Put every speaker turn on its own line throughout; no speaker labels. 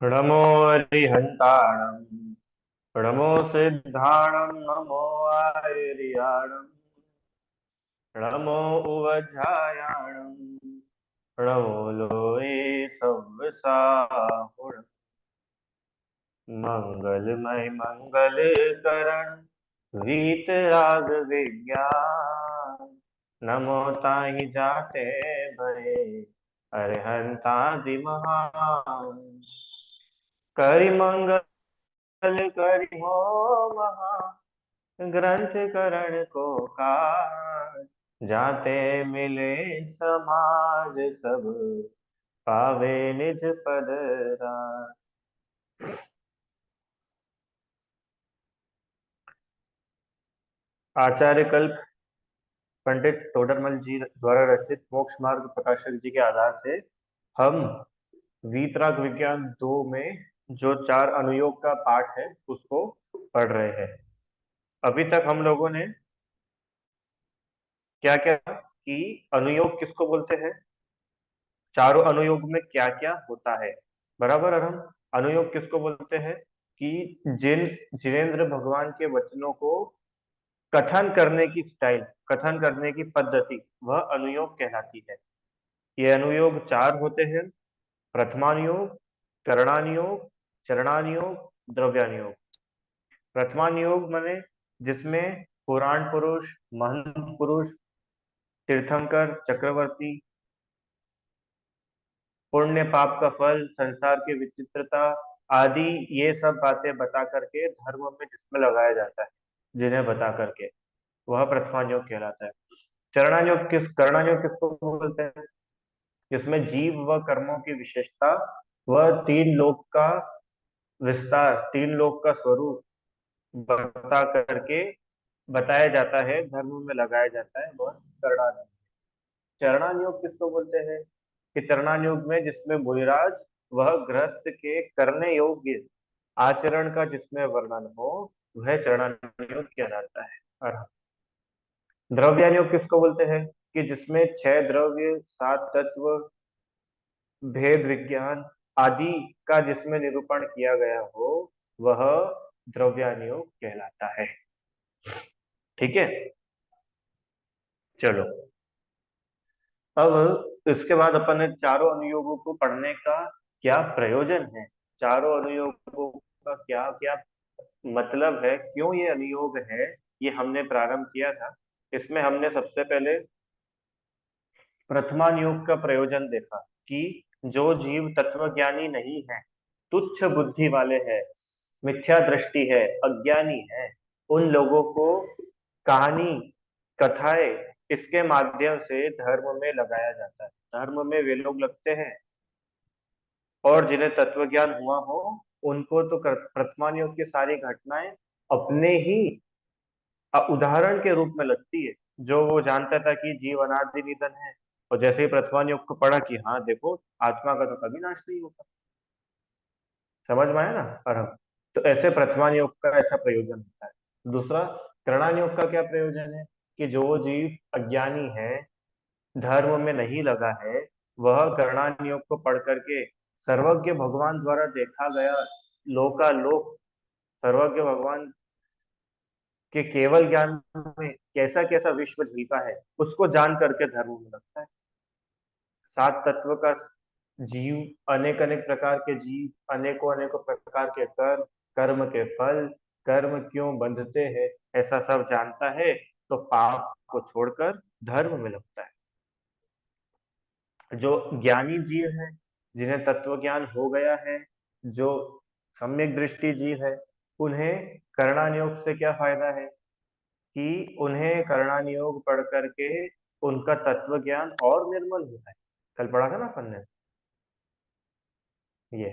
नमो अरिहन्ताणं नमो सिद्धाणं नमो आयर्याणं नमो उवध्यायाणं नमो लोये सव्यसाहुणं मंगलमय मंगल करण वीतराग विज्ञान नमो ताहि जाते भये अरिहंतादि महान करि मंगल करि हो महा ग्रंथ करण को काज जाते मिले समाज सब पावे निज पद राज। आचार्य कल्प पंडित तोडरमल जी द्वारा रचित मोक्ष मार्ग प्रकाशक जी के आधार से हम वीतराग विज्ञान 2 में जो 4 अनुयोग का पाठ है उसको पढ़ रहे हैं। अभी तक हम लोगों ने क्या क्या कि अनुयोग किसको बोलते हैं, चारों अनुयोग में क्या क्या होता है, बराबर। और हम अनुयोग किसको बोलते हैं कि जिन जिनेन्द्र भगवान के वचनों को कथन करने की स्टाइल, कथन करने की पद्धति, वह अनुयोग कहलाती है। ये अनुयोग 4 होते हैं: प्रथमानुयोग, करणानुयोग, चरणानुयोग, द्रव्यानुयोग। प्रथमानुयोग माने जिसमें पुराण पुरुष, महंत पुरुष, तीर्थंकर, चक्रवर्ती, पुण्य पाप का फल, संसार की विचित्रता आदि ये सब बातें बता करके धर्म में जिसमें लगाया जाता है, जिन्हें बता करके वह प्रथमानुयोग कहलाता है। चरणानुयोग करणानुयोग किसको बोलते हैं? जिसमें जीव व कर्मों की विशेषता वह 3 लोक का विस्तार, 3 लोक का स्वरूप बता करके बताया जाता है, धर्म में लगाया जाता है, वह चरणानुयोग। चरणानुयोग किसको बोलते हैं कि चरणानुयोग में जिसमें मुनिराज वह गृहस्थ के करने योग्य आचरण का जिसमें वर्णन हो वह चरणानुयोग कहलाता है। और द्रव्यानुयोग किसको बोलते हैं कि जिसमें 6 द्रव्य, 7 तत्व, भेद विज्ञान आदि का जिसमें निरूपण किया गया हो वह द्रव्यानुयोग कहलाता है। ठीक है, चलो। अब इसके बाद अपन ने चारों अनुयोगों को पढ़ने का क्या प्रयोजन है, चारों अनुयोगों का क्या क्या मतलब है, क्यों ये अनुयोग है, ये हमने प्रारंभ किया था। इसमें हमने सबसे पहले प्रथमानुयोग का प्रयोजन देखा कि जो जीव तत्वज्ञानी नहीं है, तुच्छ बुद्धि वाले हैं, मिथ्या दृष्टि है, अज्ञानी है, उन लोगों को कहानी, कथाएं इसके माध्यम से धर्म में लगाया जाता है। धर्म में वे लोग लगते हैं और जिन्हें तत्व ज्ञान हुआ हो उनको तो प्रथमानुयोग की सारी घटनाएं अपने ही उदाहरण के रूप में लगती है। जो वो जानता था कि जीव अनादि निधन है, और जैसे ही प्रथमानुयोग को पढ़ा कि हाँ देखो आत्मा का तो कभी नाश नहीं होता, समझ में आया ना। और हम तो ऐसे प्रथमानुयोग का ऐसा प्रयोजन होता है। दूसरा, करणानुयोग का क्या प्रयोजन है कि जो जीव अज्ञानी है, धर्म में नहीं लगा है, वह करणानुयोग को पढ़ करके सर्वज्ञ भगवान द्वारा देखा गया लोकालोक, सर्वज्ञ भगवान के केवल ज्ञान में कैसा कैसा विश्व जीता है उसको जान करके धर्म में लगता है। 7 तत्व का जीव, अनेक अनेक प्रकार के जीव, अनेकों अनेकों प्रकार के कर्म, कर्म के फल, कर्म क्यों बंधते हैं, ऐसा सब जानता है, तो पाप को छोड़कर धर्म में लगता है। जो ज्ञानी जीव है, जिन्हें तत्व ज्ञान हो गया है, जो सम्यक दृष्टि जीव है, उन्हें कर्णानुयोग से क्या फायदा है कि उन्हें कर्णानुयोग पढ़ करके उनका तत्व ज्ञान और निर्मल होता है। कल पढ़ा था ना अपन ने ये,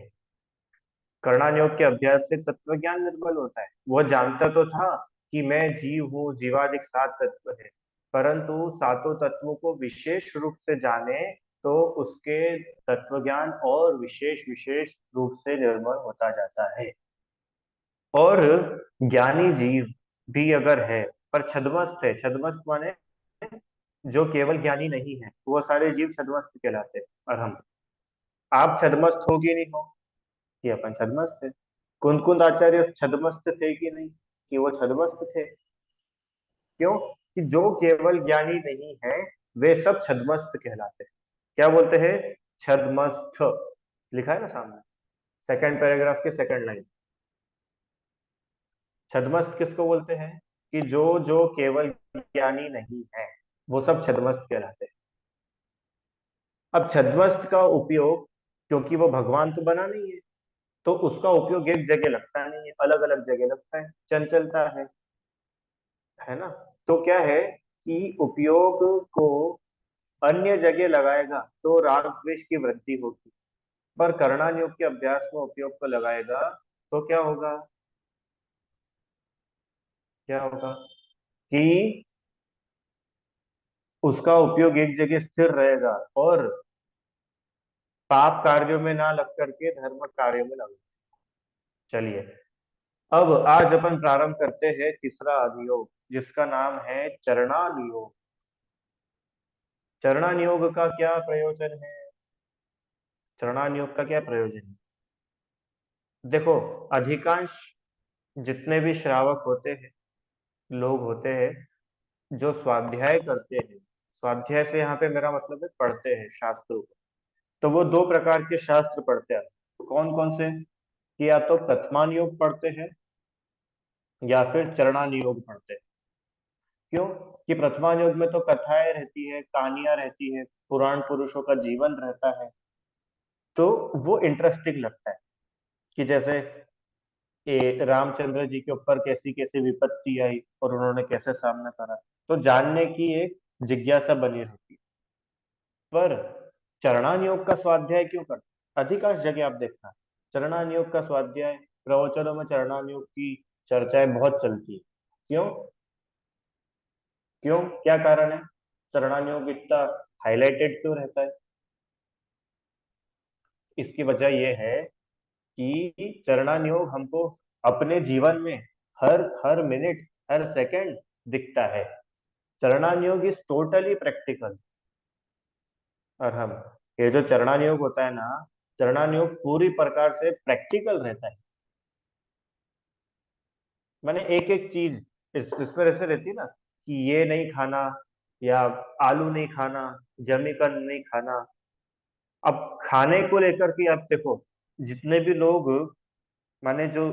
कर्णानुयोग के अभ्यास से तत्व ज्ञान निर्मल होता है। वह जानता तो था कि मैं जीव हूँ, जीवादिक 7 तत्व है, परंतु सातों तत्वों को विशेष रूप से जाने तो उसके तत्व ज्ञान और विशेष विशेष रूप से निर्मल होता जाता है। और ज्ञानी जीव भी अगर है पर छद्मस्त है, छद्मस्त माने जो केवल ज्ञानी नहीं है, वो सारे जीव छद्मस्त कहलाते हैं। और हम, आप छद्मस्त हो कि नहीं हो, कि अपन छद्मस्त थे। कुंद आचार्य छद्मस्त थे कि नहीं, कि वो छद्मस्त थे? क्यों? कि जो केवल ज्ञानी नहीं है वे सब छद्मस्त कहलाते हैं। क्या बोलते हैं? छद्मस्थ। लिखा है ना सामने, सेकंड पैराग्राफ की सेकंड लाइन। छद्मस्त किसको बोलते हैं? कि जो जो केवल ज्ञानी नहीं है वो सब छद्मस्त कहलाते हैं। अब छद्मस्त का उपयोग, क्योंकि वो भगवान तो बना नहीं है, तो उसका उपयोग एक जगह लगता नहीं है, अलग अलग जगह लगता है, चंचलता है ना। तो क्या है कि उपयोग को अन्य जगह लगाएगा तो राग द्वेष की वृद्धि होगी, पर करणान योग के अभ्यास में उपयोग को लगाएगा तो क्या होगा कि उसका उपयोग एक जगह स्थिर रहेगा और पाप कार्यों में ना लग करके धर्म कार्यों में लग। चलिए, अब आज अपन प्रारंभ करते हैं तीसरा अधियोग, जिसका नाम है चरणानुयोग। चरणानुयोग का क्या प्रयोजन है? चरणानुयोग का क्या प्रयोजन है? देखो, अधिकांश जितने भी श्रावक होते हैं, लोग होते हैं जो स्वाध्याय करते हैं, स्वाध्याय से यहाँ पे मेरा मतलब है पढ़ते हैं शास्त्रों को, तो वो दो प्रकार के शास्त्र पढ़ते हैं। कौन कौन से? कि या तो प्रथमान योग पढ़ते हैं या फिर चरणान योग पढ़ते हैं। क्यों? कि प्रथमान योग में तो कथाएं रहती है, कहानियां रहती है, पुराण पुरुषों का जीवन रहता है, तो वो इंटरेस्टिंग लगता है कि जैसे रामचंद्र जी के ऊपर कैसी कैसी विपत्ति आई और उन्होंने कैसे सामना करा, तो जानने की एक जिज्ञासा बनी रहती है। पर चरणान योग का स्वाध्याय क्यों करते? अधिकांश जगह आप देखना, चरणान योग का स्वाध्याय, प्रवचनों में चरणान योग की चर्चाएं बहुत चलती है। क्यों? क्यों, क्या कारण है? चरणान योग इतना हाईलाइटेड क्यों रहता है? इसकी वजह यह है कि चरणान योग हमको अपने जीवन में हर हर मिनट, हर सेकंड दिखता है। चरणान योग इज टोटली प्रैक्टिकल। और हम, ये जो चरणान योग होता है ना, चरणान योग पूरी प्रकार से प्रैक्टिकल रहता है। मैंने एक एक चीज इसमें ऐसे रहती है ना, कि ये नहीं खाना, या आलू नहीं खाना, जमीकंद नहीं खाना। अब खाने को लेकर के आप देखो, जितने भी लोग, माने जो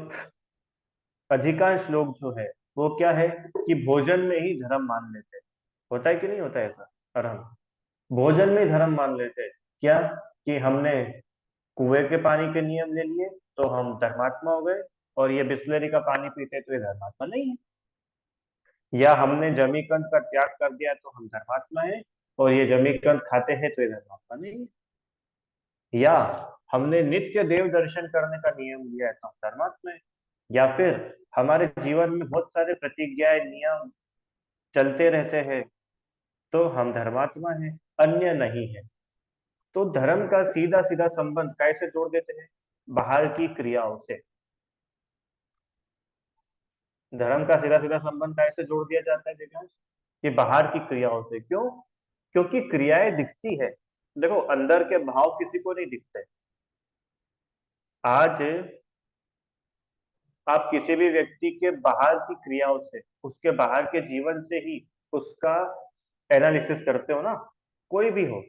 अधिकांश लोग जो है, वो क्या है कि भोजन में ही धर्म मान लेते हैं। होता है कि नहीं होता है ऐसा? और हम भोजन में ही धर्म मान लेते हैं। क्या? कि हमने कुएं के पानी के नियम ले लिए तो हम धर्मात्मा हो गए, और ये बिस्लरी का पानी पीते तो ये धर्मात्मा नहीं है। या हमने जमीकंद का त्याग कर दिया तो हम धर्मात्मा है, और ये जमीकंद खाते हैं तो ये धर्मात्मा नहीं है। या हमने नित्य देव दर्शन करने का नियम लिया है तो हम धर्मात्मा है। या फिर हमारे जीवन में बहुत सारे प्रतिज्ञाएं, नियम चलते रहते हैं तो हम धर्मात्मा है, अन्य नहीं है। तो धर्म का सीधा सीधा संबंध कैसे जोड़ देते हैं? बाहर की क्रियाओं से। धर्म का सीधा सीधा संबंध कैसे जोड़ दिया जाता है विकास? कि बाहर की क्रियाओं से। क्यों? क्योंकि क्रियाएं दिखती है। देखो, अंदर के भाव किसी को नहीं दिखते। आज आप किसी भी व्यक्ति के बाहर की क्रियाओं से, उसके बाहर के जीवन से ही उसका एनालिसिस करते हो ना, कोई भी हो।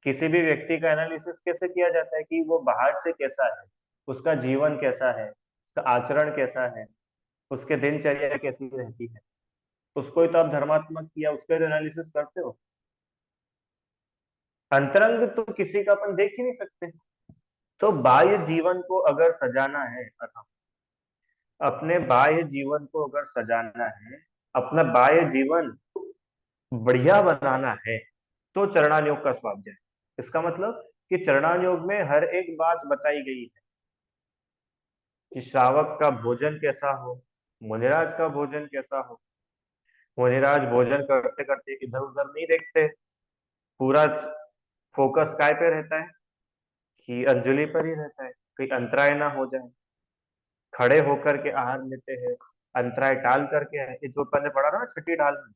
किसी भी व्यक्ति का एनालिसिस कैसे किया जाता है? कि वो बाहर से कैसा है, उसका जीवन कैसा है, उसका आचरण कैसा है, उसके दिनचर्या कैसी रहती है, उसको ही तो आप धर्मात्मक किया, उसका एनालिसिस करते हो। अंतरंग तो किसी का अपन देख ही नहीं सकते। तो बाह्य जीवन को अगर सजाना है, अपने बाह्य जीवन को अगर सजाना है, अपना बाह्य जीवन बढ़िया बनाना है, तो चरणान योग का स्वाध्याय। इसका मतलब कि चरणान योग में हर एक बात बताई गई है कि श्रावक का भोजन कैसा हो, मुनिराज का भोजन कैसा हो। मुनिराज भोजन करते करते इधर उधर नहीं देखते, पूरा फोकस काय पे रहता है? कि अंजलि पर ही रहता है, कहीं अंतराय ना हो जाए। खड़े होकर के आहार लेते हैं, अंतराय टाल करके है, ये जो अपन ने पढ़ा था ना छठी ढाल में।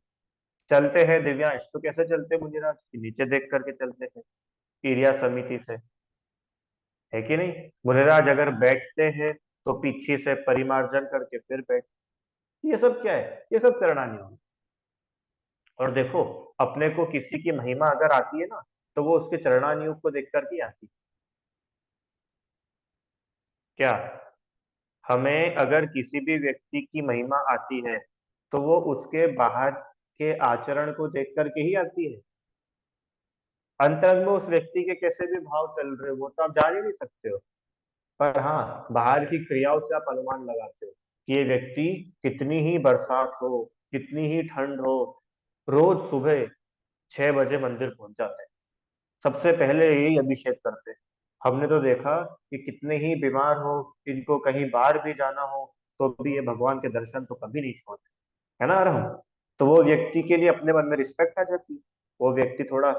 चलते हैं दिव्यांश, तो कैसे चलते मुनिराज? नीचे देख करके चलते हैं, ईर्ष्या समिति से। है कि नहीं? मुनिराज अगर बैठते हैं तो पीछे से परिमार्जन करके फिर बैठ, ये सब क्या है? ये सब चरणानियोग। और देखो, अपने को किसी की महिमा अगर आती है ना, तो वो उसके चरणानियोग को देख करके आती है। क्या? हमें अगर किसी भी व्यक्ति की महिमा आती है तो वो उसके बाहर के आचरण को देख करके ही आती है। अंतरंग में उस व्यक्ति के कैसे भी भाव चल रहे हो वो तो आप जान ही नहीं सकते हो। पर हाँ, बाहर की क्रियाओं से आप अनुमान लगाते हो कि ये व्यक्ति, कितनी ही बरसात हो, कितनी ही ठंड हो, रोज सुबह 6 बजे मंदिर पहुंच जाते हैं, सबसे पहले यही अभिषेक करते हैं। हमने तो देखा कि कितने ही बीमार हो, इनको कहीं बाहर भी जाना हो, तो भी ये भगवान के दर्शन तो कभी नहीं छोड़ते, है ना अरहम? तो वो व्यक्ति के लिए अपने मन में रिस्पेक्ट आ जाती है, वो व्यक्ति थोड़ा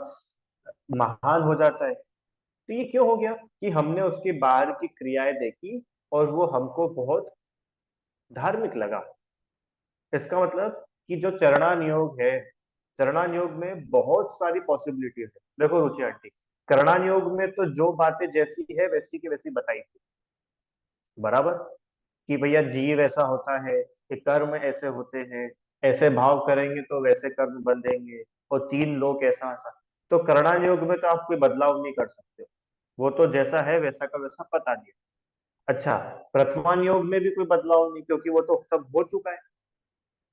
महान हो जाता है। तो ये क्यों हो गया? कि हमने उसकी बाहर की क्रियाएं देखी और वो हमको बहुत धार्मिक लगा। इसका मतलब कि जो चरणानियोग है, चरणानियोग में बहुत सारी पॉसिबिलिटीज है। देखो रुचि आंटी, करणानियोग में तो जो बातें जैसी है वैसी की वैसी बताई थी, बराबर? कि भैया जीव ऐसा होता है, कि कर्म ऐसे होते हैं, ऐसे भाव करेंगे तो वैसे कर्म बंधेंगे, और तीन लोग ऐसा ऐसा। तो करणानियोग में तो आप कोई बदलाव नहीं कर सकते, वो तो जैसा है वैसा का वैसा बता दिया। अच्छा, प्रथमान योग में भी कोई बदलाव नहीं, क्योंकि वो तो सब हो चुका है,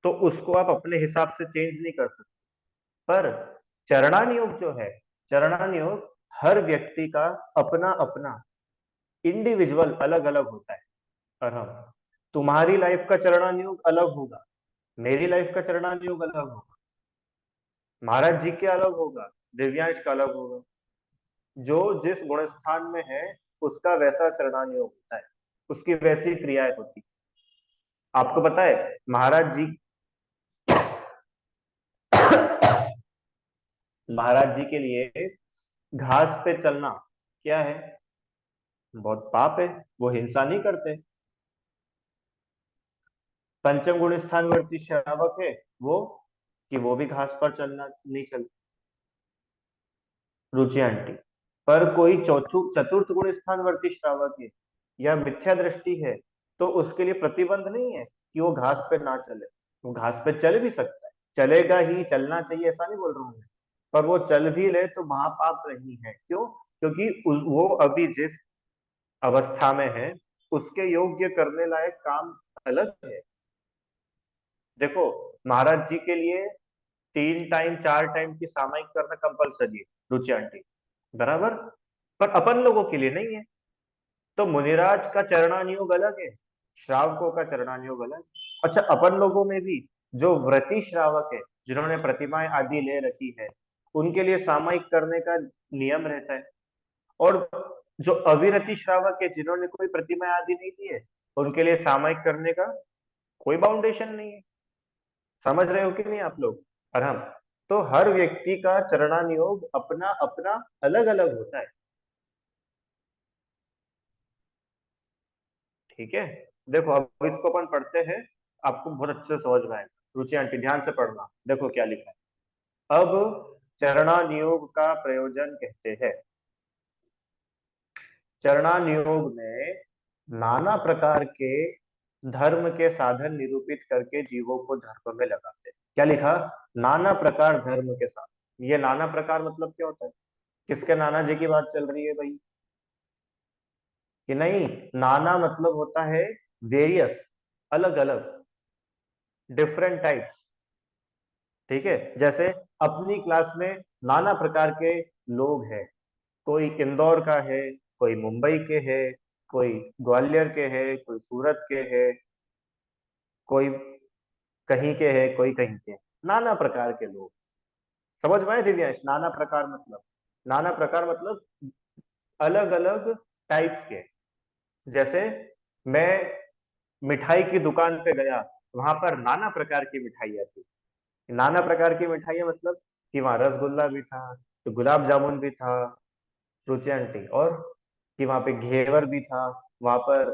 तो उसको आप अपने हिसाब से चेंज नहीं कर सकते। पर चरणान योग जो है, चरणान योग हर व्यक्ति का अपना अपना इंडिविजुअल अलग अलग होता है। और हम, तुम्हारी लाइफ का चरणान योग अलग होगा, मेरी लाइफ का चरणान योग अलग होगा, महाराज जी के अलग होगा, दिव्यांश का अलग होगा। जो जिस गुण स्थान में है उसका वैसा चरणान योग होता है, उसकी वैसी क्रियाएं होती। आपको पता है महाराज जी, महाराज जी के लिए घास पे चलना क्या है? बहुत पाप है, वो हिंसा नहीं करते। पंचम गुण स्थानवर्ती श्रावक है वो, कि वो भी घास पर चलना नहीं चलते, रुचि आंटी। पर कोई चौथु चतुर्थ गुण स्थानवर्ती श्रावक है या मिथ्या दृष्टि है, तो उसके लिए प्रतिबंध नहीं है कि वो घास पे ना चले, वो घास पे चल भी सकता है, चलेगा ही, चलना चाहिए ऐसा नहीं बोल रहा हूँ मैं। पर वो चल भी ले तो महापाप नहीं है, क्यों? क्योंकि वो अभी जिस अवस्था में है उसके योग्य करने लायक काम अलग है। देखो, महाराज जी के लिए 3 टाइम 4 टाइम की सामायिक करना कंपलसरी है, रुचि आंटी, बराबर? पर अपन लोगों के लिए नहीं है। तो मुनिराज का चरणानियोग अलग है, श्रावकों का चरणानियोग अलग। अच्छा, अपन लोगों में भी जो व्रती श्रावक है, जिन्होंने प्रतिमाएं आदि ले रखी है, उनके लिए सामायिक करने का नियम रहता है। और जो अविरति श्रावक है, जिन्होंने कोई प्रतिमा आदि नहीं दी है, उनके लिए सामायिक करने का कोई बाउंडेशन नहीं है। समझ रहे हो कि नहीं आप लोग? और हम, तो हर व्यक्ति का चरणानियोग अपना अपना अलग अलग होता है। ठीक है, देखो अब इसको अपन पढ़ते हैं, आपको बहुत अच्छे से समझ में आएगा। रुचि आंटी ध्यान से पढ़ना, देखो क्या लिखा है। अब चरणानियोग का प्रयोजन कहते हैं, चरणानुयोग में नाना प्रकार के धर्म के साधन निरूपित करके जीवों को धर्म में लगाते हैं। क्या लिखा? नाना प्रकार धर्म के साधन। ये नाना प्रकार मतलब क्या होता है? किसके नाना जी की बात चल रही है भाई? कि नहीं, नाना मतलब होता है वेरियस, अलग अलग, डिफरेंट टाइप्स। ठीक है, जैसे अपनी क्लास में नाना प्रकार के लोग हैं, कोई इंदौर का है, कोई मुंबई के है, कोई ग्वालियर के है, कोई सूरत के है, कोई कहीं के है, कोई कहीं के, नाना प्रकार के लोग। समझ में आए दिव्यांश? नाना प्रकार मतलब, नाना प्रकार मतलब अलग अलग टाइप्स के। जैसे मैं मिठाई की दुकान पे गया, वहां पर नाना प्रकार की मिठाइयाँ थी। नाना प्रकार की मिठाइयाँ मतलब कि वहाँ रसगुल्ला भी था, तो गुलाब जामुन भी था, रुचि आंटी, और कि वहां पे घेवर भी था, वहां पर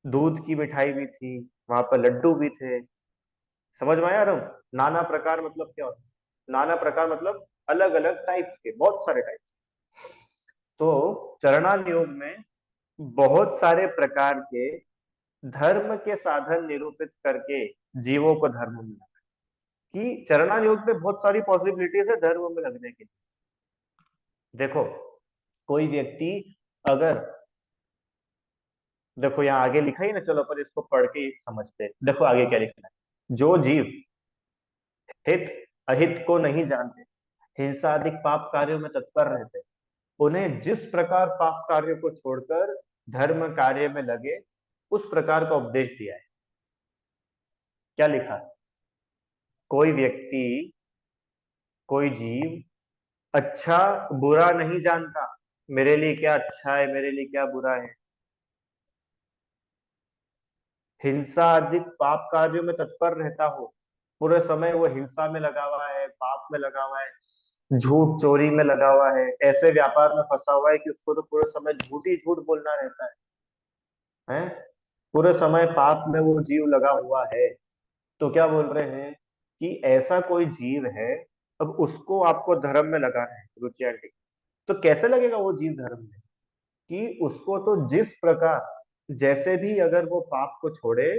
दूध की मिठाई भी थी, वहां पर लड्डू भी थे। समझ में आया रहा हूँ? नाना प्रकार मतलब क्या होता है? नाना प्रकार मतलब अलग अलग टाइप्स के, बहुत सारे टाइप। तो चरणान योग में बहुत सारे प्रकार के धर्म के साधन निरूपित करके जीवों को धर्म मिला, कि चरणान योग में बहुत सारी पॉसिबिलिटीज है धर्म में लगने की। देखो, कोई व्यक्ति अगर, देखो यहाँ आगे लिखा ही ना, चलो पर इसको पढ़ के ही समझते हैं। देखो आगे क्या लिखा है, जो जीव हित अहित को नहीं जानते, हिंसा आदि पाप कार्यों में तत्पर रहते, उन्हें जिस प्रकार पाप कार्यों को छोड़कर धर्म कार्य में लगे, उस प्रकार का उपदेश दिया है। क्या लिखा है? कोई व्यक्ति, कोई जीव अच्छा बुरा नहीं जानता, मेरे लिए क्या अच्छा है, मेरे लिए क्या बुरा है, हिंसा आदि पाप कार्यों में तत्पर रहता हो, पूरे समय वो हिंसा में लगा हुआ है, पाप में लगा हुआ है, झूठ चोरी में लगा हुआ है, ऐसे व्यापार में फंसा हुआ है कि उसको तो पूरे समय झूठ ही झूठ बोलना रहता है, पूरे समय पाप में वो जीव लगा हुआ है। तो क्या बोल रहे हैं कि ऐसा कोई जीव है, अब उसको आपको धर्म में लगाना है रुचि आंटी। तो कैसे लगेगा वो जीव धर्म में, कि उसको तो जिस प्रकार, जैसे भी अगर वो पाप को छोड़े,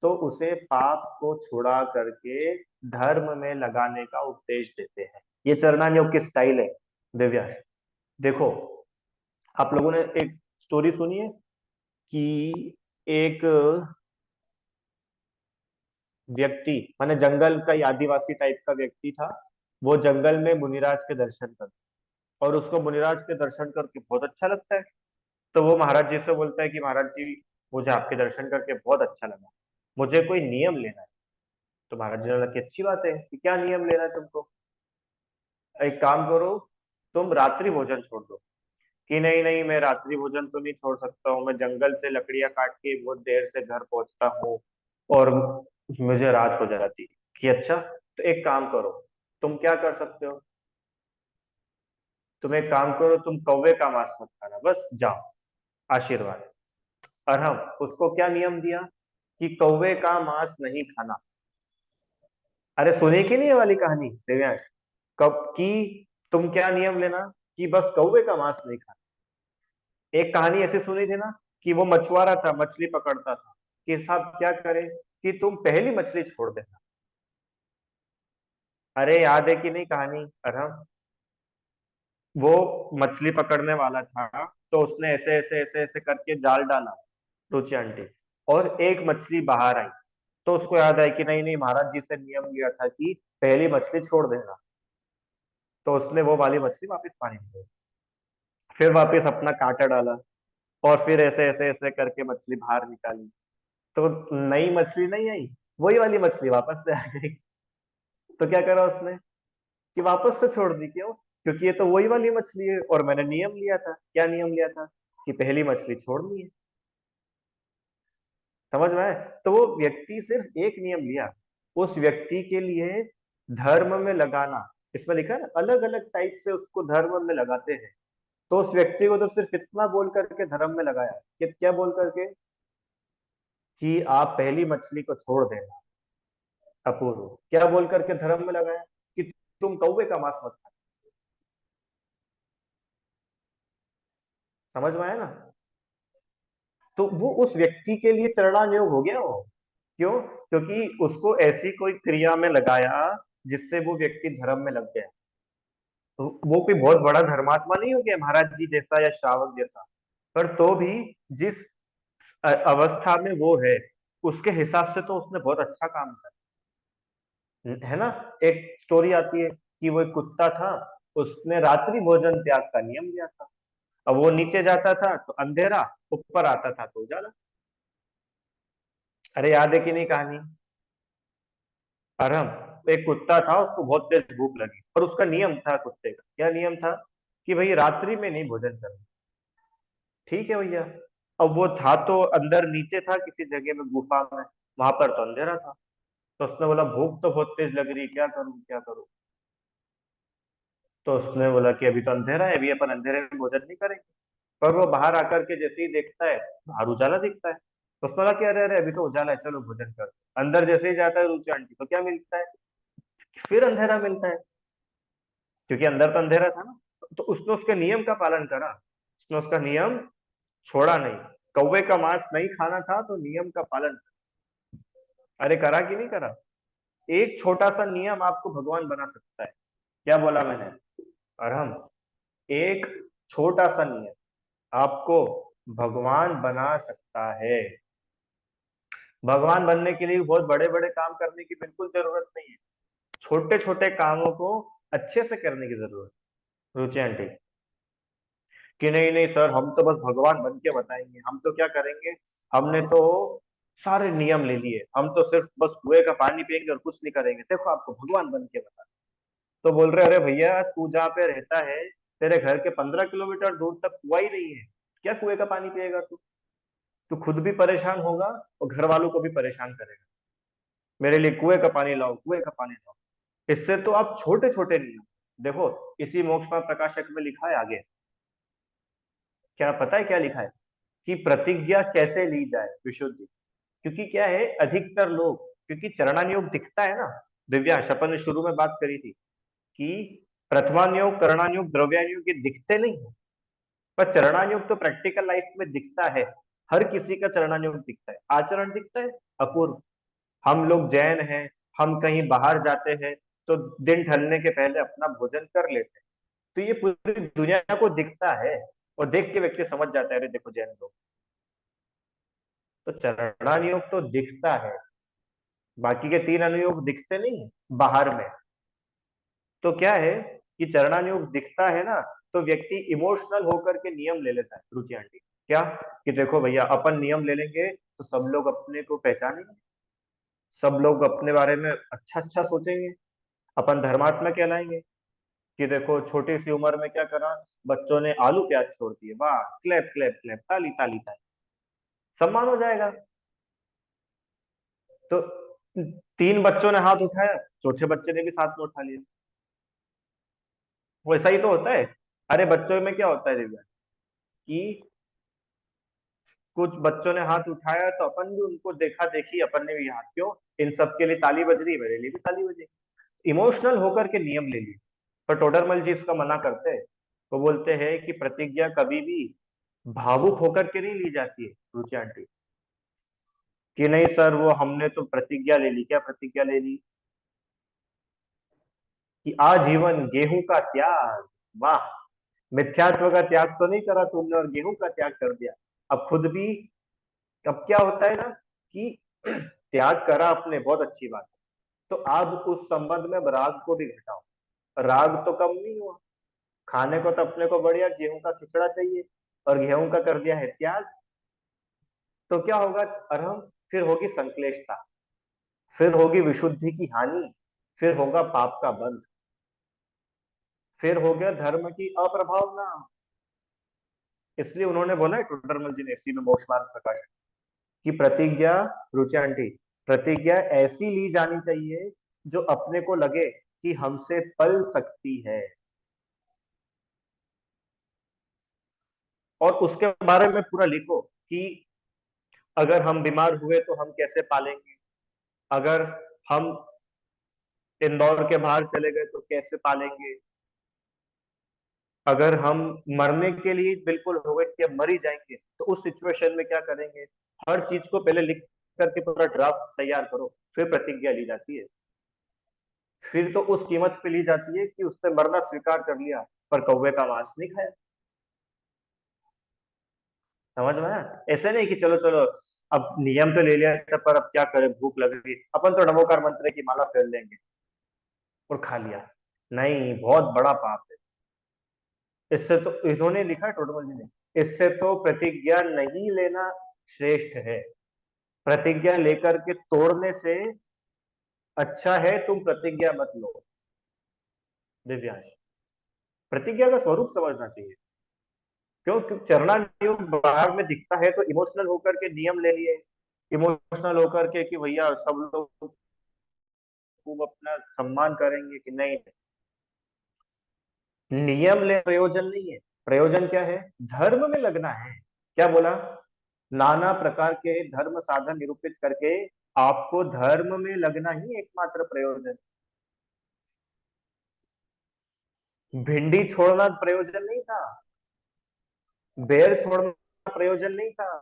तो उसे पाप को छुड़ा करके धर्म में लगाने का उपदेश देते हैं। ये चरणान योग की स्टाइल है दिव्या। देखो, आप लोगों ने एक स्टोरी सुनी है कि एक व्यक्ति, माने जंगल का ही आदिवासी टाइप का व्यक्ति था, वो जंगल में मुनिराज के दर्शन कर, और उसको मुनिराज के दर्शन करके बहुत अच्छा लगता है। तो वो महाराज जी से बोलता है कि महाराज जी, मुझे आपके दर्शन करके बहुत अच्छा लगा, मुझे कोई नियम लेना है। तो महाराज जी ने बोला कि अच्छी बात है, कि क्या नियम लेना है तुमको? एक काम करो, तुम रात्रि भोजन छोड़ दो। कि नहीं नहीं, मैं रात्रि भोजन तो नहीं छोड़ सकता हूँ, मैं जंगल से लकड़ियां काट के बहुत देर से घर पहुंचता हूँ और मुझे रात हो जाती। कि अच्छा, तो एक काम करो, तुम क्या कर सकते हो, तुम एक काम करो, तुम कौवे का मांस मत खाना, बस जाओ, आशीर्वाद। और हम उसको क्या नियम दिया, कि कौवे का मांस नहीं खाना। अरे सुनी कि नहीं ये वाली कहानी दिव्यांश? कब की, तुम क्या नियम लेना, कि बस कौवे का मांस नहीं खाना। एक कहानी ऐसी सुनी थी ना, कि वो मछुआरा था, मछली पकड़ता था, कि साहब क्या करे, कि तुम पहली मछली छोड़ देना। अरे याद है कि नहीं कहानी? अरहम, वो मछली पकड़ने वाला था, तो उसने ऐसे ऐसे ऐसे ऐसे करके जाल डाला, रुचि आंटी, और एक मछली बाहर आई। तो उसको याद आया कि नहीं नहीं, महाराज जी से नियम लिया था कि पहली मछली छोड़ देना। तो उसने वो वाली मछली वापस पानी में डाली, फिर वापस अपना कांटा डाला, और फिर ऐसे ऐसे ऐसे करके मछली बाहर निकाली। तो नई मछली नहीं आई, वही वाली मछली वापस से आ गई। तो क्या करा उसने, कि वापस से छोड़ दी। क्यों? क्योंकि ये तो वही वाली मछली है, और मैंने नियम लिया था। क्या नियम लिया था? कि पहली मछली छोड़नी है। समझ में आए? तो वो व्यक्ति सिर्फ एक नियम लिया, उस व्यक्ति के लिए धर्म में लगाना, इसमें लिखा है ना, अलग अलग टाइप से उसको धर्म में लगाते हैं। तो उस व्यक्ति को तो सिर्फ इतना बोल करके धर्म में लगाया, कि क्या बोल करके, कि आप पहली मछली को छोड़ देना। अपूर्व क्या बोल करके धर्म में लगाया, कि तुम कौवे का मांस मत खाना। समझ में आया ना? तो वो उस व्यक्ति के लिए चरणायोग हो गया वो। क्यों? क्योंकि उसको ऐसी कोई क्रिया में लगाया जिससे वो व्यक्ति धर्म में लग गया। तो वो कोई बहुत बड़ा धर्मात्मा नहीं हो गया महाराज जी जैसा या श्रावक जैसा, पर तो भी जिस अवस्था में वो है, उसके हिसाब से तो उसने बहुत अच्छा काम किया है ना। एक स्टोरी आती है कि वो एक कुत्ता था, उसने रात्रि भोजन त्याग का नियम लिया था। अब वो नीचे जाता था तो अंधेरा, ऊपर आता था तो उजाला। अरे याद है कि नहीं कहानी? अरहम, एक कुत्ता था, उसको बहुत तेज भूख लगी, और उसका नियम था, कुत्ते का क्या नियम था, कि भाई रात्रि में नहीं भोजन करना। ठीक है भैया। अब वो था तो अंदर नीचे था किसी जगह में, गुफा में, वहां पर तो अंधेरा था। तो उसने बोला भूख तो बहुत तेज लग रही है, क्या करूं क्या करूं। तो उसने बोला कि अभी तो अंधेरा है, अभी अपन अंधेरे में भोजन नहीं करेंगे। पर वो बाहर आकर के जैसे ही देखता है, बाहर उजाला दिखता है। तो उसने बोला कि अरे अरे, अभी तो उजाला है, चलो भोजन कर। अंदर जैसे ही जाता है रुचि आंटी, तो क्या मिलता है? फिर अंधेरा मिलता है, क्योंकि अंदर तो अंधेरा था ना। तो उसने उसके नियम का पालन करा, उसने उसका नियम छोड़ा नहीं। कौवे का मांस नहीं खाना था तो नियम का पालन। अरे करा कि नहीं करा? एक छोटा सा नियम आपको भगवान बना सकता है। क्या बोला मैंने? और हम, एक छोटा सा नियम आपको भगवान बना सकता है। भगवान बनने के लिए बहुत बड़े बड़े काम करने की बिल्कुल जरूरत नहीं है। छोटे छोटे कामों को अच्छे से करने की जरूरत है। रुचि आंटी, कि नहीं नहीं सर, हम तो बस भगवान बन के बताएंगे, हम तो क्या करेंगे, हमने तो सारे नियम ले लिए, हम तो सिर्फ बस कुएं का पानी पियेंगे और कुछ नहीं करेंगे, देखो आपको भगवान बन के बता। तो बोल रहे, अरे भैया तू जहाँ पे रहता है, तेरे घर के 15 किलोमीटर दूर तक कुआं ही नहीं है, क्या कुएं का पानी पिएगा तू? तू खुद भी परेशान होगा और घर वालों को भी परेशान करेगा। मेरे लिए कुएं का पानी लाओ, कुएं का पानी लाओ। इससे तो आप छोटे छोटे नियम देखो। इसी मोक्ष में प्रकाशक में लिखा है आगे, क्या पता है क्या लिखा है? कि प्रतिज्ञा कैसे ली जाए विशुद्धि। क्योंकि क्या है, अधिकतर लोग, क्योंकि चरणान योग दिखता है ना। दिव्यांश, अपन ने शुरू में बात करी थी कि प्रथमान योग, करणान योग, द्रव्यान योग ये दिखते नहीं है, पर चरणान योग तो प्रैक्टिकल लाइफ में दिखता है। हर किसी का चरणान योग दिखता है, आचरण दिखता है अपूर्व। हम लोग जैन हैं, हम कहीं बाहर जाते हैं तो दिन ढलने के पहले अपना भोजन कर लेते हैं। तो ये पूरी दुनिया को दिखता है, और देख के व्यक्ति समझ जाता है, अरे देखो जैन लोग। तो चरणान योग तो दिखता है, बाकी के तीन अनुयोग दिखते नहीं है बाहर में। तो क्या है कि चरणान योग दिखता है ना, तो व्यक्ति इमोशनल होकर के नियम ले लेता है। रुचि आंटी, क्या? कि देखो भैया, अपन नियम ले लेंगे तो सब लोग अपने को पहचानेंगे, सब लोग अपने बारे में अच्छा अच्छा सोचेंगे, अपन धर्मात्मा कहलाएंगे। कि देखो छोटी सी उम्र में क्या करा, बच्चों ने आलू प्याज छोड़ दिए, वाह, क्लैप क्लैप क्लैप, ताली ताली ताली, सम्मान हो जाएगा। तो तीन बच्चों ने हाथ उठाया, चौथे बच्चे ने भी साथ में उठा लिया। वैसा ही तो होता है। अरे बच्चों में क्या होता है दिव्या, कि कुछ बच्चों ने हाथ उठाया तो अपन भी उनको देखा देखी, अपन ने भी हाथ, क्यों, इन सब के लिए ताली बज रही है, मेरे लिए भी ताली बजेगी। इमोशनल होकर के नियम ले लिए। पर टोडरमल जी इसका मना करते हैं। वो बोलते हैं कि प्रतिज्ञा कभी भी भावुक होकर के नहीं ली जाती है। रुचि आंटी, कि नहीं सर, वो हमने तो प्रतिज्ञा ले ली, क्या प्रतिज्ञा ले ली? कि आजीवन गेहूं का त्याग। वाह, मिथ्यात्व का त्याग तो नहीं करा तुमने और गेहूं का त्याग कर दिया। अब खुद भी, अब क्या होता है ना कि त्याग करा आपने, बहुत अच्छी बात है। तो अब उस संबंध में अब राग को भी घटाओ। राग तो कम नहीं हुआ, खाने को तो अपने को बढ़िया गेहूं का खिचड़ा चाहिए, और गेहूं का कर दिया है त्याग। तो क्या होगा अरहम? फिर होगी संश्लेषता, फिर होगी विशुद्धि की हानि, फिर होगा पाप का बंध, फिर हो गया धर्म की अप्रभावना। इसलिए उन्होंने बोला है टोडरमल जी ने इसी में मोक्ष मार्ग प्रकाश, कि प्रतिज्ञा, रुचि आंटी, प्रतिज्ञा ऐसी ली जानी चाहिए जो अपने को लगे कि हमसे पल सकती है, और उसके बारे में पूरा लिखो कि अगर हम बीमार हुए तो हम कैसे पालेंगे, अगर हम इंदौर के बाहर चले गए तो कैसे पालेंगे, अगर हम मरने के लिए बिल्कुल हो गए कि अब मर ही जाएंगे तो उस सिचुएशन में क्या करेंगे। हर चीज को पहले लिख करके पूरा ड्राफ्ट तैयार करो, फिर प्रतिज्ञा ली जाती है। फिर तो उस कीमत पे ली जाती है कि उसने मरना स्वीकार कर लिया, पर कौवे का मांस नहीं खाया। समझ में आया? ऐसे नहीं कि चलो चलो, अब नियम तो ले लिया था, पर अब क्या करें, भूख लग रही, अपन तो नमोकार मंत्र की माला फेर लेंगे और खा लिया। नहीं, बहुत बड़ा पाप है। इससे तो इन्होंने लिखा है टोटल जी ने, इससे तो प्रतिज्ञा नहीं लेना श्रेष्ठ है। प्रतिज्ञा लेकर के तोड़ने से अच्छा है तुम प्रतिज्ञा मत लो। दिव्यांश, प्रतिज्ञा का स्वरूप समझना चाहिए। क्यों चरणान योग बाहर में दिखता है तो इमोशनल होकर के नियम ले लिए, इमोशनल होकर के कि भैया सब लोग खूब अपना सम्मान करेंगे, कि नहीं, नियम ले प्रयोजन नहीं है। प्रयोजन क्या है? धर्म में लगना है। क्या बोला? नाना प्रकार के धर्म साधन निरूपित करके आपको धर्म में लगना ही एकमात्र प्रयोजन। भिंडी छोड़ना प्रयोजन नहीं था, बेर छोड़ना प्रयोजन नहीं था।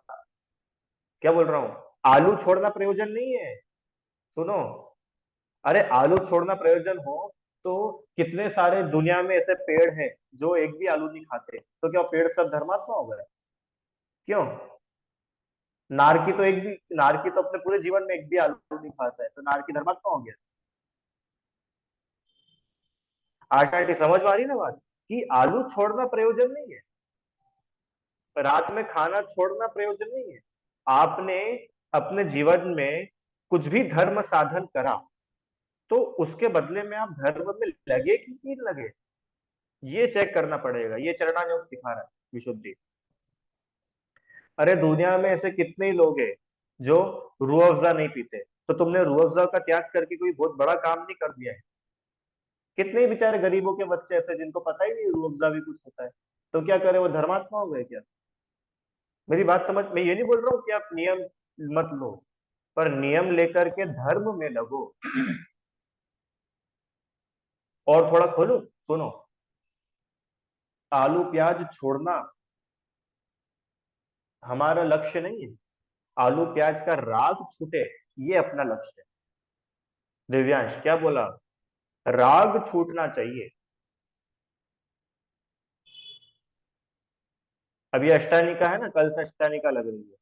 क्या बोल रहा हूँ? आलू छोड़ना प्रयोजन नहीं है। सुनो, अरे आलू छोड़ना प्रयोजन हो तो कितने सारे दुनिया में ऐसे पेड़ हैं जो एक भी आलू नहीं खाते, तो क्या पेड़ सब धर्मात्मा हो गए? क्यों? नारकी तो अपने पूरे जीवन में एक भी आलू नहीं खाता है, तो नारकी धर्मात्मा हो गया? आशा आंटी समझ में आ रही है ना बात, कि आलू छोड़ना प्रयोजन नहीं है, रात में खाना छोड़ना प्रयोजन नहीं है। आपने अपने जीवन में कुछ भी धर्म साधन करा, तो उसके बदले में आप धर्म में लगे कि नहीं लगे, ये चेक करना पड़ेगा। ये चरणायोग सिखा रहा है विशुद्धि। अरे दुनिया में ऐसे कितने ही लोग हैं जो रूह अफ़ज़ा नहीं पीते, तो तुमने रूह अफ़ज़ा का त्याग करके कोई बहुत बड़ा काम नहीं कर दिया है। कितने ही बेचारे गरीबों के बच्चे ऐसे जिनको पता ही नहीं रूह अफ़ज़ा भी कुछ होता है, तो क्या करे, वो धर्मात्मा हो गए क्या? मेरी बात समझ, मैं ये नहीं बोल रहा हूँ कि आप नियम मत लो, पर नियम लेकर के धर्म में लगो। और थोड़ा खोलूं, सुनो, आलू प्याज छोड़ना हमारा लक्ष्य नहीं है। आलू प्याज का राग छूटे, ये अपना लक्ष्य है। दिव्यांश क्या बोला? राग छूटना चाहिए। अभी अष्टानिका है ना, कल से अष्टानिका लग रही है,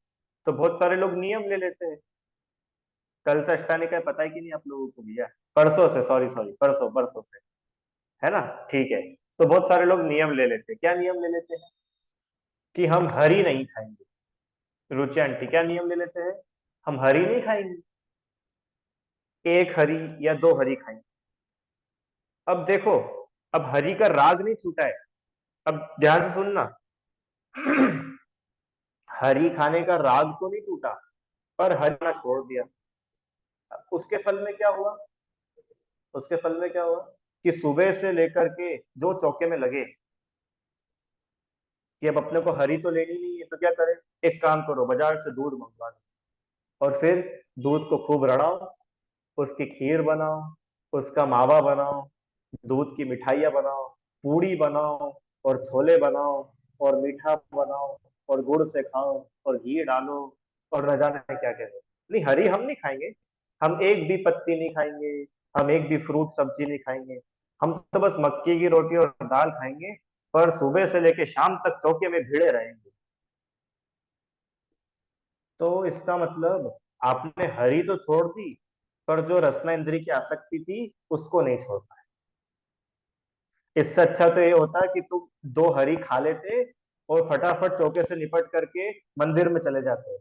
तो बहुत सारे लोग नियम ले लेते हैं। कल से अष्टानिका है, पता है कि नहीं आप लोगों को भैया? परसों से, सॉरी सॉरी, परसों परसों से, है ना? ठीक है। तो बहुत सारे लोग नियम ले लेते हैं। क्या नियम ले लेते हैं? कि हम हरी नहीं खाएंगे। रुचि आंटी क्या नियम ले लेते हैं? हम हरी नहीं खाएंगे, एक हरी या दो हरी खाएंगे। अब देखो, अब हरी का राग नहीं छूटा है। अब ध्यान से सुनना, हरी खाने का राग तो नहीं टूटा, पर हरी खाना छोड़ दिया। उसके फल में क्या हुआ? उसके फल में क्या हुआ कि सुबह से लेकर के जो चौके में लगे कि अब अपने को हरी तो लेनी नहीं है, तो क्या करें? एक काम करो, बाजार से दूध मंगवा लो, और फिर दूध को खूब रड़ाओ, उसकी खीर बनाओ, उसका मावा बनाओ, दूध की मिठाइयाँ बनाओ, पूड़ी बनाओ, और छोले बनाओ, और मीठा बनाओ, और गुड़ से खाओ, और घी डालो, और न जाने क्या क्या है। नहीं, हरी हम नहीं खाएंगे, हम एक भी पत्ती नहीं खाएंगे, हम एक भी फ्रूट सब्जी नहीं खाएंगे, हम तो बस मक्की की रोटी और दाल खाएंगे, पर सुबह से लेके शाम तक चौके में भिड़े रहेंगे। तो इसका मतलब आपने हरी तो छोड़ दी, पर जो रसना इंद्री की आसक्ति थी उसको नहीं छोड़ पाए। इससे अच्छा तो ये होता है कि तुम दो हरी खा लेते और फटाफट चौके से निपट करके मंदिर में चले जाते।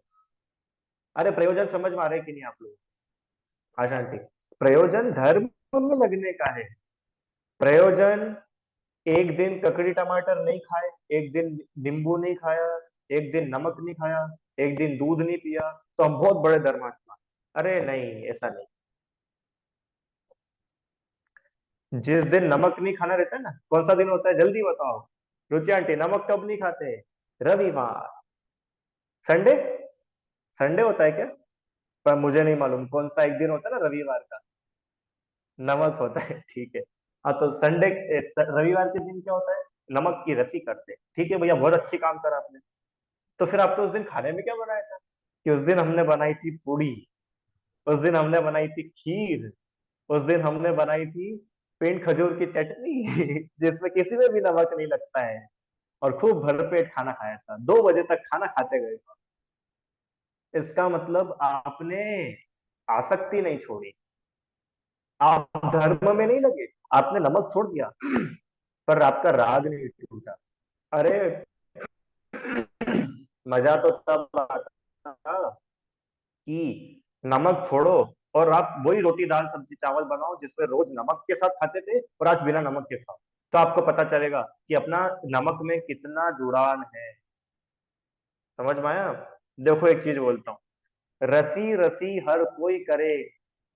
अरे प्रयोजन समझ में आ रहे कि नहीं आप लोग? हाँ शांति, प्रयोजन धर्म में लगने का है। प्रयोजन एक दिन ककड़ी टमाटर नहीं खाए, एक दिन नींबू नहीं खाया, एक दिन नमक नहीं खाया, एक दिन दूध नहीं पिया, तो हम बहुत बड़े धर्मात्मा। अरे नहीं, ऐसा नहीं। जिस दिन नमक नहीं खाना रहता है ना, कौन सा दिन होता है जल्दी बताओ? रुचि आंटी नमक कब नहीं खाते? रविवार, संडे। संडे होता है क्या? पर मुझे नहीं मालूम कौन सा एक दिन होता है ना रविवार का, नमक होता है। ठीक है। हाँ तो संडे, रविवार के दिन क्या होता है? नमक की रसी करते हैं। ठीक है भैया, बहुत अच्छी काम करा आपने। तो फिर आपने उस दिन खाने में क्या बनाया था? कि उस दिन हमने बनाई थी पूड़ी, उस दिन हमने बनाई थी खीर, उस दिन हमने बनाई थी पेंट खजूर की चटनी जिसमें किसी में भी नमक नहीं लगता है, और खूब भरपेट खाना खाया था, 2 बजे तक खाना खाते गए। इसका मतलब आपने आसक्ति नहीं छोड़ी, आप धर्म में नहीं लगे, आपने नमक छोड़ दिया, पर आपका राग नहीं टूटा। अरे मजा तो तब आता था कि नमक छोड़ो और आप वही रोटी दाल सब्जी चावल बनाओ जिसमें रोज नमक के साथ खाते थे, और आज बिना नमक के खाओ, तो आपको पता चलेगा कि अपना नमक में कितना जुड़ान है। समझ में आया? देखो एक चीज बोलता हूँ, रसी रसी हर कोई करे,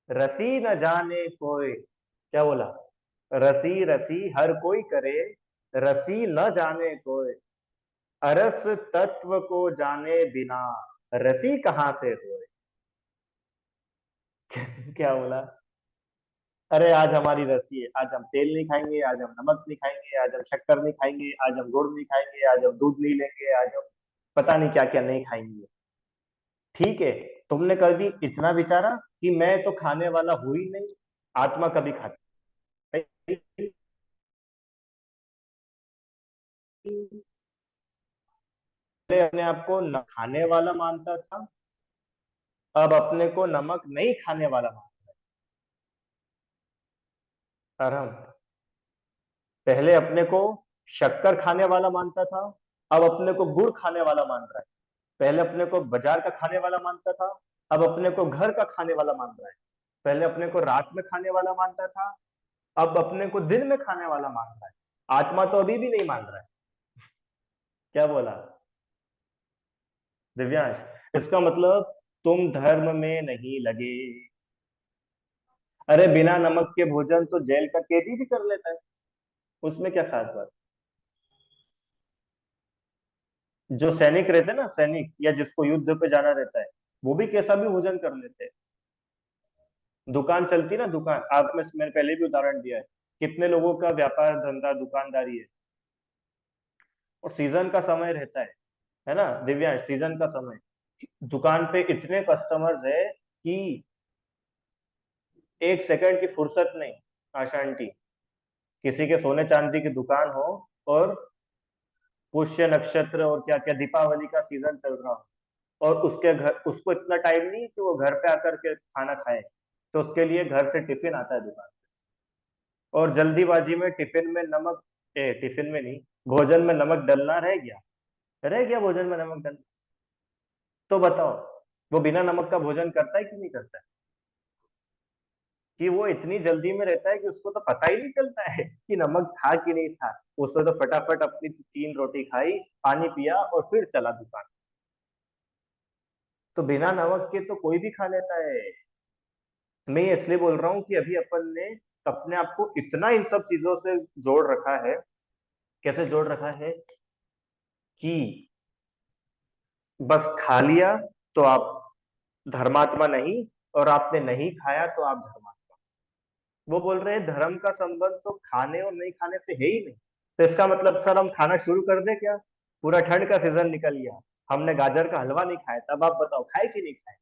रसी न जाने कोई। क्या बोला? रसी रसी हर कोई करे, रसी न जाने कोई, अरस तत्व को जाने बिना, रसी कहाँ से होए। क्या बोला? अरे आज हमारी रसी है, आज हम तेल नहीं खाएंगे, आज हम नमक नहीं खाएंगे, आज हम शक्कर नहीं खाएंगे, आज हम गुड़ नहीं खाएंगे, आज हम दूध नहीं लेंगे, आज हम, पता नहीं क्या क्या नहीं खाएंगे। ठीक है, तुमने कभी इतना विचारा कि मैं तो खाने वाला हूं ही नहीं, आत्मा कभी खाता ही नहीं। पहले अपने आप को न खाने वाला मानता था, अब अपने को नमक नहीं खाने वाला मानता है। और हम पहले अपने को शक्कर खाने वाला मानता था, अब अपने को गुड़ खाने वाला मान रहा है। पहले अपने को बाजार का खाने वाला मानता था, अब अपने को घर का खाने वाला मान रहा है। पहले अपने को रात में खाने वाला मानता था, अब अपने को दिन में खाने वाला मान रहा है। आत्मा तो अभी भी नहीं मान रहा है। क्या बोला दिव्यांश? इसका मतलब तुम धर्म में नहीं लगे। अरे बिना नमक के भोजन तो जेल का कैदी भी कर लेता है, उसमें क्या खास बात? जो सैनिक रहते हैं ना, सैनिक या जिसको युद्ध पे जाना रहता है, वो भी कैसा भी भोजन कर लेते हैं। दुकान चलती ना, दुकान, आप में मैंने पहले भी उदाहरण दिया है, कितने लोगों का व्यापार धंधा दुकानदारी है, और सीजन का समय रहता है ना दिव्यांश, सीजन का समय। दुकान पे इतने कस्टमर्स है कि एक सेकंड की फुर्सत नहीं। आशा आंटी, किसी के सोने चांदी की दुकान हो, और पुष्य नक्षत्र और क्या क्या दीपावली का सीजन चल रहा हो, और उसके घर उसको इतना टाइम नहीं कि वो घर पे आकर के खाना खाए, तो उसके लिए घर से टिफिन आता है दुकान, और जल्दीबाजी में टिफिन में नमक, टिफिन में नहीं, भोजन में नमक डलना रह गया, रह गया भोजन में नमक डलना। तो बताओ, वो बिना नमक का भोजन करता है कि नहीं करता है? कि वो इतनी जल्दी में रहता है कि उसको तो पता ही नहीं चलता है कि नमक था कि नहीं था। उसने तो फटाफट अपनी 3 रोटी खाई, पानी पिया और फिर चला दुकान। तो बिना नमक के तो कोई भी खा लेता है। मैं ये इसलिए बोल रहा हूँ कि अभी अपन ने अपने आप को इतना इन सब चीजों से जोड़ रखा है। कैसे जोड़ रखा है? कि बस खा लिया तो आप धर्मात्मा नहीं, और आपने नहीं खाया तो आप धर्मात्मा। वो बोल रहे हैं धर्म का संबंध तो खाने और नहीं खाने से है ही नहीं। तो इसका मतलब सर हम खाना शुरू कर दे क्या? पूरा ठंड का सीजन निकल गया, हमने गाजर का हलवा नहीं खाया, तब आप बताओ खाए कि नहीं खाए?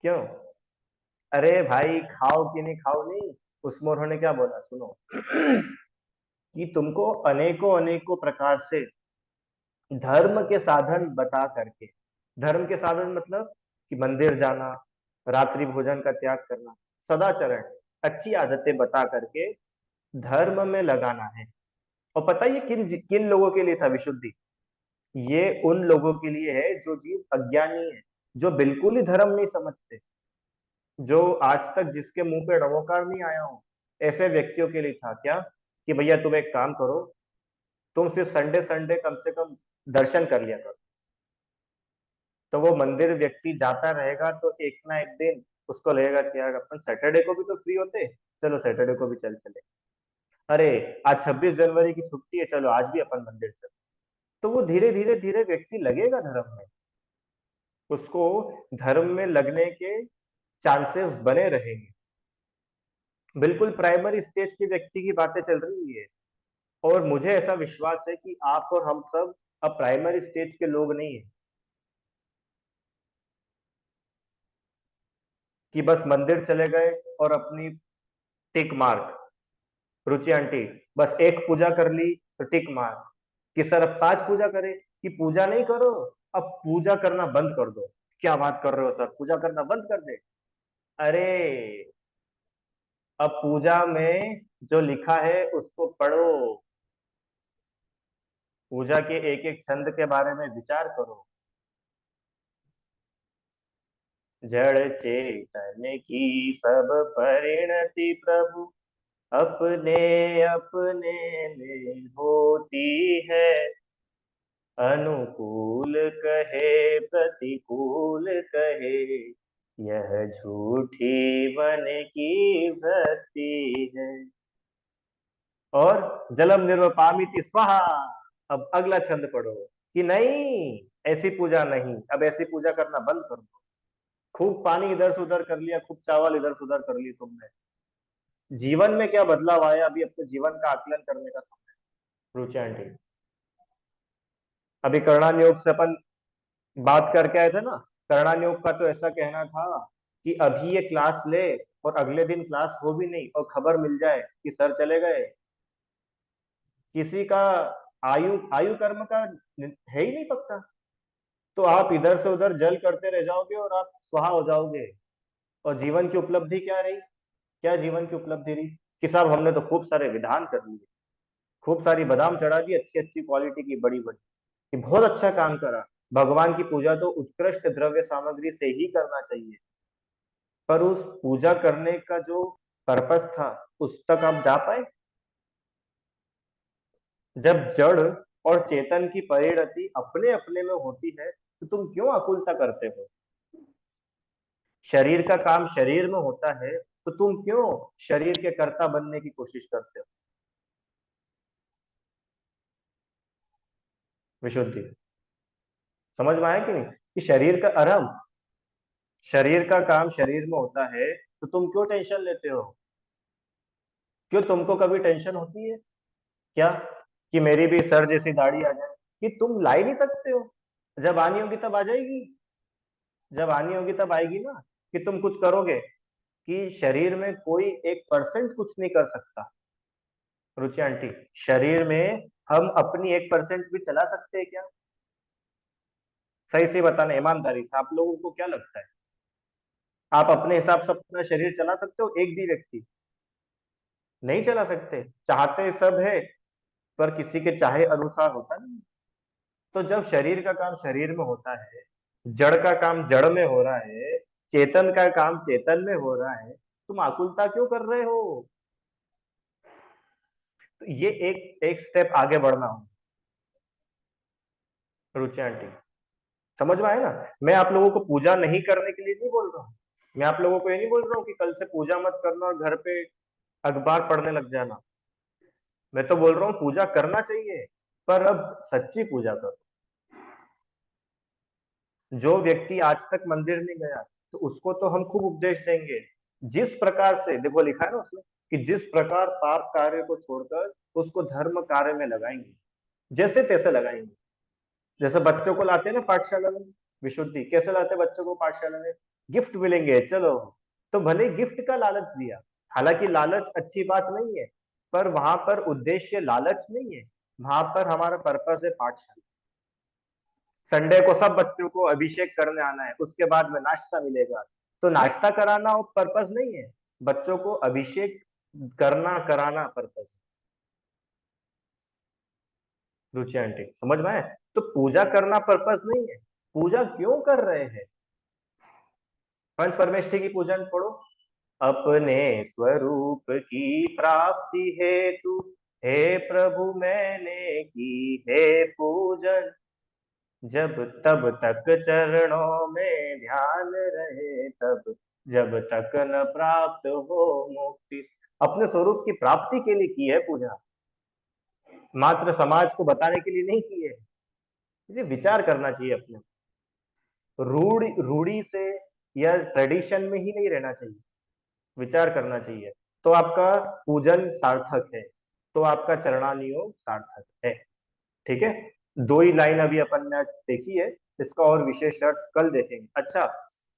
क्यों? अरे भाई, खाओ कि नहीं खाओ नहीं, उसमें उन्होंने क्या बोला सुनो, कि तुमको अनेकों अनेकों प्रकार से धर्म के साधन बता करके, धर्म के साधन मतलब कि मंदिर जाना, रात्रि भोजन का त्याग करना, सदाचरण, अच्छी आदतें बता करके धर्म में लगाना है। और पता है ये किन किन लोगों के लिए था विशुद्धि? ये उन लोगों के लिए है जो जीव अज्ञानी है, जो बिल्कुल ही धर्म नहीं समझते, जो आज तक जिसके मुंह पे नमोकार नहीं आया हो, ऐसे व्यक्तियों के लिए था क्या, कि भैया तुम एक काम करो, तुम सिर्फ संडे संडे कम से कम दर्शन कर लिया करो। तो वो मंदिर व्यक्ति जाता रहेगा तो एक ना एक दिन उसको लगेगा कि यार अपन सैटरडे को भी तो फ्री होते, चलो सैटरडे को भी चल चले। अरे आज 26 जनवरी की छुट्टी है, चलो आज भी अपन मंदिर चले। तो वो धीरे धीरे धीरे व्यक्ति लगेगा धर्म में, उसको धर्म में लगने के चांसेस बने रहेंगे। बिल्कुल प्राइमरी स्टेज के व्यक्ति की बातें चल रही है, और मुझे ऐसा विश्वास है कि आप और हम सब अब प्राइमरी स्टेज के लोग नहीं है, कि बस मंदिर चले गए और अपनी टिक मार्क। रुचि आंटी, बस एक पूजा कर ली तो टिक मार्क, कि सर अब 5 पूजा करें, कि पूजा नहीं करो, अब पूजा करना बंद कर दो। क्या बात कर रहे हो सर, पूजा करना बंद कर दे? अरे अब पूजा में जो लिखा है उसको पढ़ो, पूजा के एक एक छंद के बारे में विचार करो। जड़ चेतन की सब परिणति प्रभु अपने अपने में होती है, अनुकूल कहे प्रतिकूल कहे, यह झूठी मन की भक्ति है। और जलम निर्वपामिति स्वाहा। अब अगला छंद पढ़ो, कि नहीं ऐसी पूजा नहीं, अब ऐसी पूजा करना बंद कर दो। खूब पानी इधर से उधर कर लिया, खूब चावल इधर से उधर कर ली तुमने, जीवन में क्या बदलाव आया, अभी अपने जीवन का आकलन करने का समय है। रुचि आंटी, अभी करणान योग से अपन बात करके आए थे ना। करणान योग का तो ऐसा कहना था कि अभी ये क्लास ले और अगले दिन क्लास हो भी नहीं और खबर मिल जाए कि सर चले गए। किसी का आयु आयु कर्म का है ही नहीं पक्का। तो आप इधर से उधर जल करते रह जाओगे और आप स्वाहा हो जाओगे। और जीवन की उपलब्धि क्या रही? क्या जीवन की उपलब्धि रही कि साहब हमने तो खूब सारे विधान कर लिए, खूब सारी बादाम चढ़ा दी अच्छी अच्छी क्वालिटी की बड़ी बड़ी, कि बहुत अच्छा काम करा। भगवान की पूजा तो उत्कृष्ट द्रव्य सामग्री से ही करना चाहिए, पर उस पूजा करने का जो पर्पस था उस तक आप जा पाए? जब जड़ और चेतन की परिणति अपने अपने में होती है तो तुम क्यों आकुलता करते हो? शरीर का काम शरीर में होता है तो तुम क्यों शरीर के कर्ता बनने की कोशिश करते हो? विशुद्धि समझ में आया कि नहीं? कि शरीर का आराम, शरीर का काम शरीर में होता है तो तुम क्यों टेंशन लेते हो? क्यों तुमको कभी टेंशन होती है क्या कि मेरी भी सर जैसी दाढ़ी आ जाए? कि तुम ला ही नहीं सकते हो। जब आनी होगी तब आ जाएगी। जब आनी होगी तब आएगी ना। कि तुम कुछ करोगे कि शरीर में कोई 1% कुछ नहीं कर सकता। रुचि आंटी, शरीर में हम अपनी 1% भी चला सकते हैं क्या? सही से बताना ईमानदारी से, आप लोगों को क्या लगता है? आप अपने हिसाब से अपना शरीर चला सकते हो? एक भी व्यक्ति नहीं चला सकते। चाहते सब है पर किसी के चाहे अनुसार होता नहीं। तो जब शरीर का काम शरीर में होता है, जड़ का काम जड़ में हो रहा है, चेतन का काम चेतन में हो रहा है, तुम आकुलता क्यों कर रहे हो? तो ये एक एक स्टेप आगे बढ़ना हो। रुचि आंटी, समझ में आया ना? मैं आप लोगों को पूजा नहीं करने के लिए नहीं बोल रहा हूँ। मैं आप लोगों को ये नहीं बोल रहा हूँ कि कल से पूजा मत करना और घर पे अखबार पढ़ने लग जाना। मैं तो बोल रहा हूँ पूजा करना चाहिए, पर अब सच्ची पूजा करो। जो व्यक्ति आज तक मंदिर नहीं गया तो उसको तो हम खूब उपदेश देंगे। जिस प्रकार से देखो लिखा है ना उसमें कि जिस प्रकार पाप कार्य को छोड़कर उसको धर्म कार्य में लगाएंगे, जैसे तैसे लगाएंगे। जैसे बच्चों को लाते हैं ना पाठशाला में, विशुद्धि कैसे लाते हैं बच्चों को पाठशाला में? गिफ्ट मिलेंगे चलो। तो भले गिफ्ट का लालच दिया, हालांकि लालच अच्छी बात नहीं है, पर वहां पर उद्देश्य लालच नहीं है। वहां पर हमारा पर्पस है पाठशाला। संडे को सब बच्चों को अभिषेक करने आना है, उसके बाद में नाश्ता मिलेगा। तो नाश्ता कराना वो पर्पस नहीं है, बच्चों को अभिषेक करना कराना पर्पस। रुचि आंटी समझ में आए? तो पूजा करना पर्पस नहीं है। पूजा क्यों कर रहे हैं? पंच परमेष्ठी की पूजन पढ़ो। अपने स्वरूप की प्राप्ति हेतु हे प्रभु मैंने की है पूजन। जब तब तक चरणों में ध्यान रहे तब, जब तक न प्राप्त हो मुक्ति। अपने स्वरूप की प्राप्ति के लिए की है पूजा, मात्र समाज को बताने के लिए नहीं की है। इसे विचार करना चाहिए अपने। रूढ़ी रूढ़ी से या ट्रेडिशन में ही नहीं रहना चाहिए, विचार करना चाहिए। तो आपका पूजन सार्थक है, तो आपका चरणानुयोग सार्थक है। ठीक है। दो ही लाइन अभी अपन ने आज देखी है, इसका और विशेष अर्थ कल देखेंगे। अच्छा,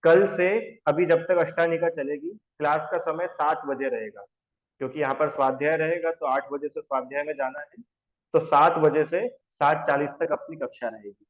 कल से अभी जब तक अष्टानिका चलेगी, क्लास का समय 7 बजे रहेगा, क्योंकि यहाँ पर स्वाध्याय रहेगा तो 8 बजे से स्वाध्याय में जाना है। तो 7 बजे से 7:40 तक अपनी कक्षा रहेगी।